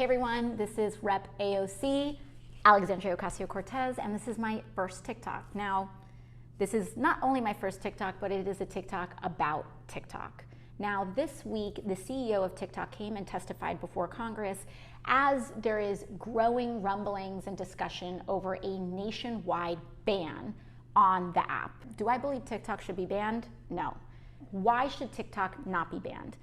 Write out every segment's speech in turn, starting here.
Hey everyone, this is Rep AOC, Alexandria Ocasio-Cortez, and this is my first TikTok. Now, this is not only my first TikTok, but it is a TikTok about TikTok. Now, this week, the CEO of TikTok came and testified before Congress as there is growing rumblings and discussion over a nationwide ban on the app. Do I believe TikTok should be banned? No. Why should TikTok not be banned?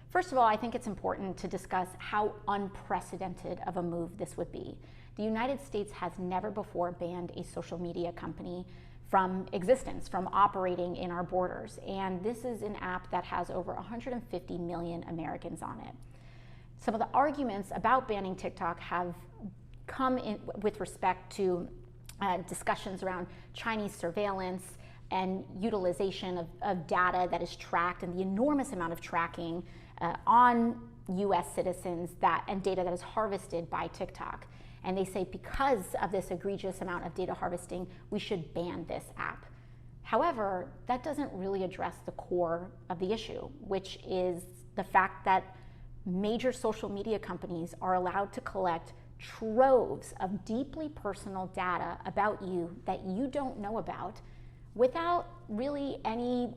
First of all, I think it's important to discuss how unprecedented of a move this would be. The United States has never before banned a social media company from existence, from operating in our borders. And this is an app that has over 150 million Americans on it. Some of the arguments about banning TikTok have come in with respect to discussions around Chinese surveillance and utilization of data that is tracked and the enormous amount of tracking on US citizens and data that is harvested by TikTok. And they say because of this egregious amount of data harvesting, we should ban this app. However, that doesn't really address the core of the issue, which is the fact that major social media companies are allowed to collect troves of deeply personal data about you that you don't know about without really any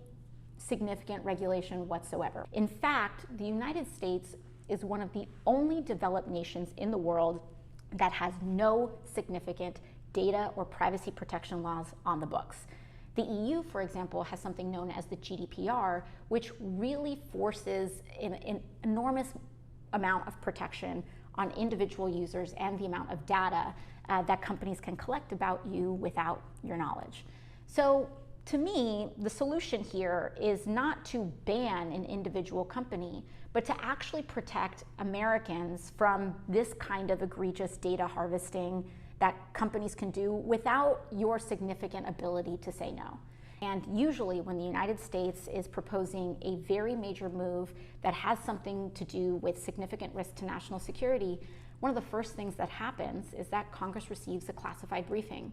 significant regulation whatsoever. In fact, the United States is one of the only developed nations in the world that has no significant data or privacy protection laws on the books. The EU, for example, has something known as the GDPR, which really forces an enormous amount of protection on individual users and the amount of data that companies can collect about you without your knowledge. So to me, the solution here is not to ban an individual company, but to actually protect Americans from this kind of egregious data harvesting that companies can do without your significant ability to say no. And usually when the United States is proposing a very major move that has something to do with significant risk to national security, one of the first things that happens is that Congress receives a classified briefing.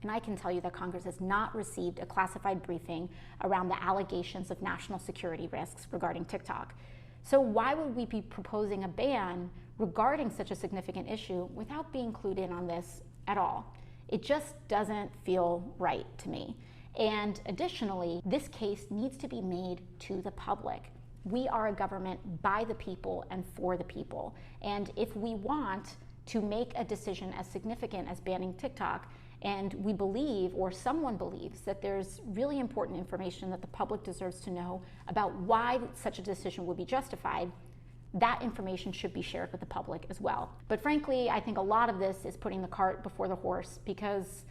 And I can tell you that Congress has not received a classified briefing around the allegations of national security risks regarding TikTok. So why would we be proposing a ban regarding such a significant issue without being clued in on this at all? It just doesn't feel right to me. And additionally, this case needs to be made to the public. We are a government by the people and for the people. And if we want to make a decision as significant as banning TikTok, and we believe, or someone believes, that there's really important information that the public deserves to know about why such a decision would be justified, that information should be shared with the public as well. But frankly, I think a lot of this is putting the cart before the horse, because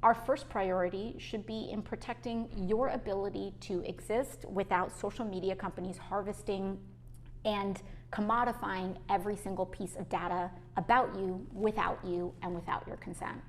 our first priority should be in protecting your ability to exist without social media companies harvesting and commodifying every single piece of data about you without you and without your consent.